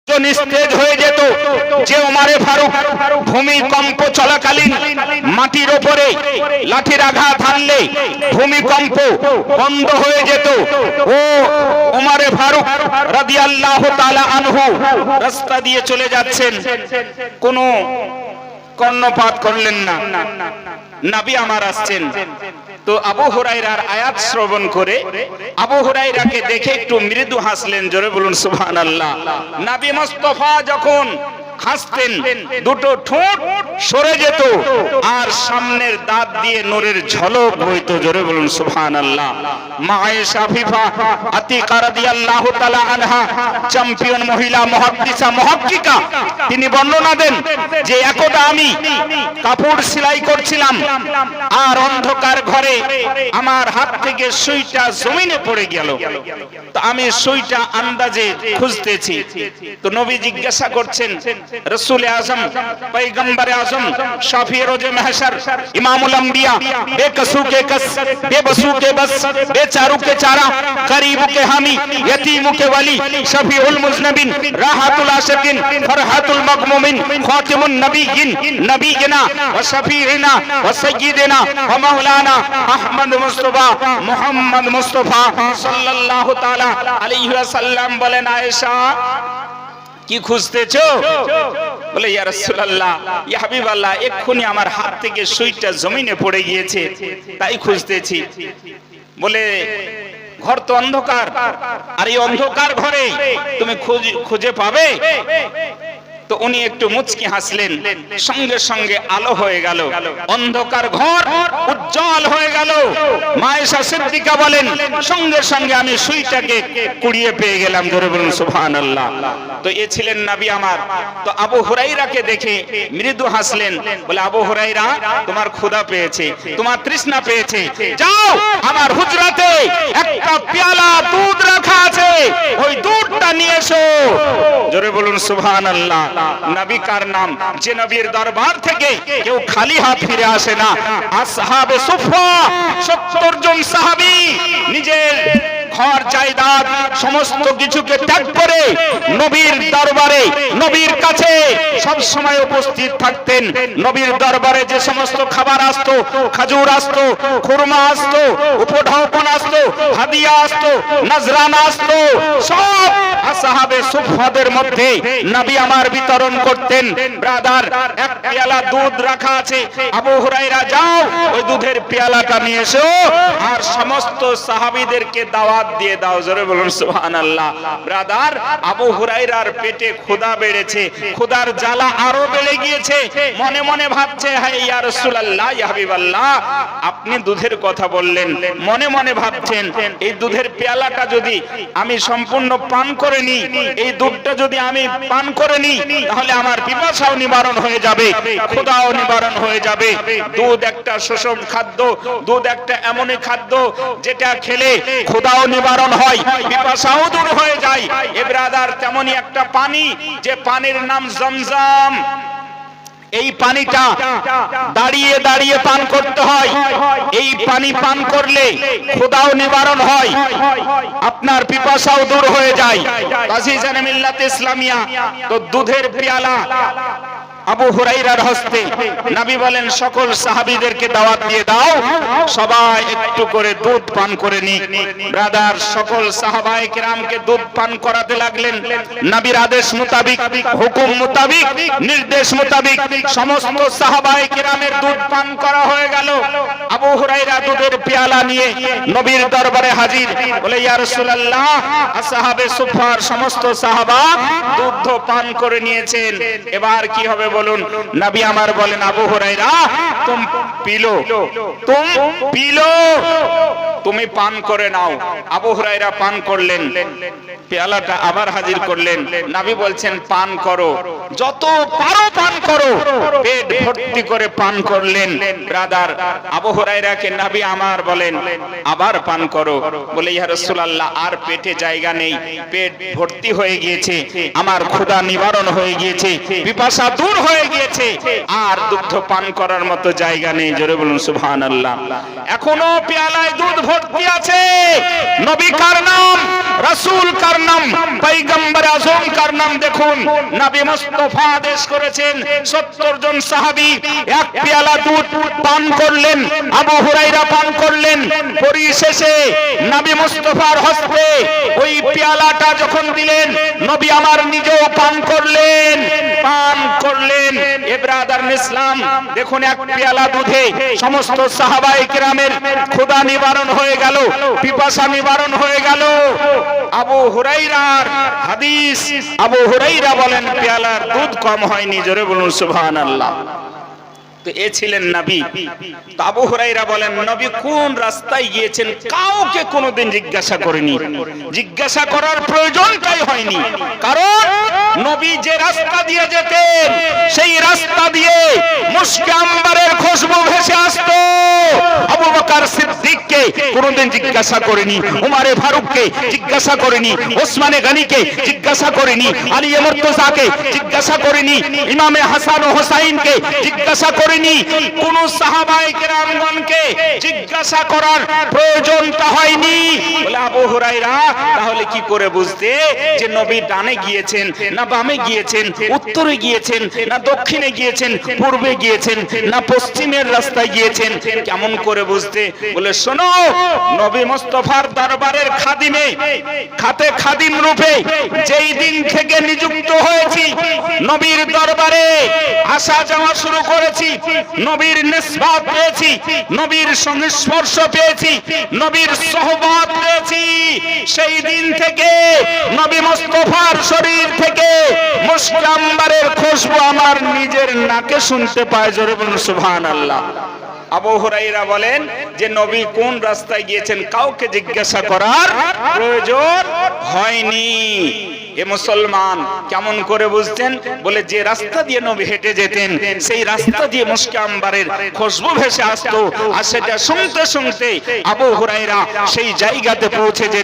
নিস্তেজ হয়ে যেত যে ওমরে ফারুক ভূমিকম্প চলাকালীন মাটির উপরে লাঠির আঘাত হানলে ভূমিকম্প বন্ধ হয়ে যেত। ও ওমরে ফারুক রাদিয়াল্লাহু তাআলা আনহু রাস্তা দিয়ে চলে যাচ্ছেন, কোনো কর্ণপাত করলেন না, নবী আমার আসছেন। তো আবু হুরায়রার আয়াত শ্রবণ করে আবু হুরায়রাকে দেখে একটু মৃদু হাসলেন, জোরে বলুন সুবহানাল্লাহ। নবী মুস্তাফা যখন হাসতেন দুটো ঠোঁট সরে যেত আর সামনের দাঁত দিয়ে নূরের ঝলক বইতো, জোরে বলুন সুবহানাল্লাহ। মা আয়েশা আফিফা আতিকা রাদিয়াল্লাহু তাআলা আনহা চ্যাম্পিয়ন মহিলা মুহাদ্দিসা মুহাক্কিকা, তিনি বর্ণনা দেন যে একদা আমি কাপড় সেলাই করছিলাম আর অন্ধকার ঘরে আমার হাত থেকে সুইটা জমিনে পড়ে গেল। তো আমি সুইটা আন্দাজে খুঁজতেছি, তো নবী জিজ্ঞাসা করছেন, रसूल आजम पैगंबर आजम शाफी रोज़े महशर इमामुल अंबिया बेकसू के कस बेबसू के बस बेचारू के चारा गरीबों के हामी यतीमों के वली शफीउल मुज़नबिन राहतुल आशिकिन फरहतुल मगमुमिन खातिमुन नबिय्यिन नबिय्यना व शफीइना व सय्यिदिना व मौलाना अहमद मुस्तफा मुहम्मद मुस्तफा सल्लल्लाहु ताला अलैहि वसल्लम বলেন, আয়েশা কি খুঁজতেছো? বলে, ইয়া রাসূলুল্লাহ, ইয়া হাবিবাল্লাহ, এক্ষুনি আমার হাত থেকে সুইটা জমিনে পড়ে গিয়েছে, তাই খুঁজতেছি। বলে, ঘর তো অন্ধকার, আর এই অন্ধকার ঘরে তুমি খুঁজে পাবে? তো উনি একটু মুচকি হাসলেন, সঙ্গে সঙ্গে আলো হয়ে গেল, অন্ধকার ঘর উজ্জ্বল হয়ে গেল। মা আয়েশা সিদ্দিকা বলেন, সঙ্গে সঙ্গে আমি সুইটাকে কুড়িয়ে পেয়ে গেলাম, ধরে বলুন সুবহানাল্লাহ। তো এ ছিলেন নবী আমার। তো আবু হুরায়রাকে দেখে মৃদু হাসলেন, বলে, আবু হুরায়রা, তোমার ক্ষুধা পেয়েছে, তোমার তৃষ্ণা পেয়েছে, যাও আমার হুজরাতে একটা পেয়ালা দুধ রাখা আছে, ওই দুধটা নিয়ে এসো, জোরে বলুন সুবহানাল্লাহ। নবী কার নাম, যে নবীর দরবার থেকে কেউ খালি হাত ফিরে আসে না। আসহাবে সুফা 70 জন সাহাবী নিজের ঘর জায়দাদ সমস্ত কিছুকে ত্যাগ করে নবীর দরবারে নবীর কাছে সব সময় উপস্থিত থাকতেন। নবীর দরবারে যে সমস্ত খাবার আসতো, খেজুর আসতো, খুরমা আসতো, উপঢৌকন আসতো, হাদিয়া আসতো, নজরানা আসতো, সব আসহাবে সুফাদের মধ্যে নবী আমার বিতরণ করতেন। ব্রাদার, এক পেয়ালা দুধ রাখা আছে, আবু হুরায়রা যাও ওই দুধের পেয়ালাটা নিয়ে এসো আর সমস্ত সাহাবীদেরকে দাওয়াত দিয়ে দাও, জোরে বলুন সুবহানাল্লাহ। ব্রাদার, আবু হুরায়রার পেটে ক্ষুধা বেড়েছে, ক্ষুধার জ্বালা আরো বেড়ে গিয়েছে, মনে মনে ভাবছে, হ্যাঁ ইয়া রাসূলুল্লাহ, ইয়া হাবিবাল্লাহ, আপনি দুধের কথা বললেন, মনে মনে ভাবছেন এই দুধের পেয়ালাটা যদি আমি সম্পূর্ণ পান করে নিই, এই দুধটা যদি আমি পান করে নিই, তাহলে আমার পিপাসাও নিবারণ হয়ে যাবে, ক্ষুধাও নিবারণ হয়ে যাবে। দুধ একটা সুষম খাদ্য, দুধ একটা এমনই খাদ্য যেটা খেলে ক্ষুধাও নিবারণ হয়, পিপাসাও দূর হয়ে যায়। এ ব্রাদার, তেমনি একটা পানি, যে পানির নাম জমজম, এই পানিটা দাঁড়িয়ে দাঁড়িয়ে পান করতে হয়। এই পানি পান করলে ক্ষুধাও নিবারণ হয়, আপনার পিপাসাও দূর হয়ে যায়। আজিজানে মিল্লাত ইসলামিয়া, তো দুধের পেয়ালা আবু হুরায়রার হস্তে নবী বলেন, সকল সাহাবীদেরকে দাওয়াত দিয়ে দাও, সবাই একটু করে দুধ পান করে নি। ব্রাদার, সকল সাহাবায়ে কেরামকে দুধ পান করাতে লাগলেন। নবীর আদেশ মোতাবেক, হুকুম মোতাবেক, নির্দেশ মোতাবেক সমস্ত সাহাবায়ে কেরামের দুধ পান করা হয়ে গেল। আবু হুরায়রা দুধের পেয়ালা নিয়ে নবীর দরবারে হাজির, বলে, ইয়া রাসূলুল্লাহ, আসহাবে সুফার সমস্ত সাহাবা দুধ পান করে নিয়েছেন, এবার কি হবে বলুন? নবী আমার বলেন, আবু হুরায়রা, তুম পিলো, তুম পিলো, তুমি পান করে নাও। আবু হুরায়রা পান করলেন, পেয়ালাটা আবার হাজির করলেন। নবী বলছেন, পান করো, যত পারো পান করো, পেট ভর্তি করে পান করলেন। ব্রাদার, আবু হুরায়রাকে নবী আমার বলেন, আবার পান করো। বলে, ইয়া রাসূলুল্লাহ, আর পেটে জায়গা নেই, পেট ভর্তি হয়ে গিয়েছে, আমার ক্ষুধা নিবারণ হয়ে গিয়েছে, পিপাসা দূর হয়ে গিয়েছে, আর দুধ পান করার মতো জায়গা নেই, জোরে বলুন সুবহানাল্লাহ। এখনো পেয়ালায় দুধ ভর্তি আছে। নবী কার নাম, রাসূল কার নাম, পয়গম্বর আযম কার নাম দেখুন। নবী মুস্তাফা আদেশ করেছেন 70 জন সাহাবী এক পেয়ালা দুধ পান করলেন, আবু হুরায়রা পান করলেন। পরিশেষে নবী মুস্তাফার হস্তে ওই পেয়ালাটা যখন দিলেন, নবী আমার নিজেও পান করলেন। ব্রাদার ইসলাম দেখুন, এক পেয়ালা দুধে সমস্ত সাহাবায়ে কেরামের ক্ষুধা নিবারণ হয়ে গেল, পিপাসা নিবারণ হয়ে গেল। আবু হুরায়রার হাদিস, আবু হুরায়রা বলেন পেয়ালার দুধ কম হয়নি। জোরে বলুন সুবহানাল্লাহ। তো এ ছিলেন নবী। তো আবু হুরায়রা বলেন নবী কোন রাস্তায় গিয়েছেন কাউকে কোনোদিন জিজ্ঞাসা করেনি, জিজ্ঞাসা করার প্রয়োজনটাই হয়নি। কারণ নবী যে রাস্তা দিয়ে যেতেন সেই রাস্তা দিয়ে মুশকে আম্বারের খুশবু ভেসে আসতো। আবু বকর সিদ্দিককে কোনোদিন জিজ্ঞাসা করেনি, উমারে ফারুককে জিজ্ঞাসা করেনি, ওসমানে গনিকে জিজ্ঞাসা করেনি, আলী মুর্তজাকে জিজ্ঞাসা করেনি, ইমামে হাসান ও হুসাইনকে জিজ্ঞাসা করেনি। কোন সাহাবায়ে কেরামগণকে জিজ্ঞাসা করার প্রয়োজনটা হয়নি। বলে আবু হুরায়রা তাহলে কি করে বুঝতে যে নবী ডানে গিয়েছেন না বামে গিয়েছেন, উত্তরে গিয়েছেন না দক্ষিণে গিয়েছেন, পূর্বে গিয়েছেন না পশ্চিমের রাস্তায় গিয়েছেন, কেমন করে বুঝতে? বলে শোনো, নবী মুস্তাফার দরবারের খাদিমে, খাতে খাদিম রূপে যেই দিন থেকে নিযুক্ত হয়েছি, নবীর দরবারে আসা যাওয়া শুরু করেছি, নবীর নিসবত পেয়েছি, নবীর সংস্পর্শ পেয়েছি, নবীর সোহবত পেয়েছি, সেই দিন থেকে নবী মুস্তাফার শরীর থেকে মুশকে আম্বারের খুশবু আমার নিজের নাকে শুনতে পাই। জোরে বলুন সুবহানাল্লাহ। আবু হুরায়রা বলেন যে নবী কোন রাস্তায় গিয়েছেন কাউকে জিজ্ঞাসা করার প্রয়োজন হয়নি। এ মুসলমান কেমন করে বুঝতেন? বলে যে রাস্তা দিয়ে নবী হেঁটে যেতেন সেই রাস্তা দিয়ে মুশকে আম্বারের খুশবু ভেসে আসতো, আর সেটা শুনতে শুনতে আবু হুরায়রা সেই জায়গাতে পৌঁছে যেতেন।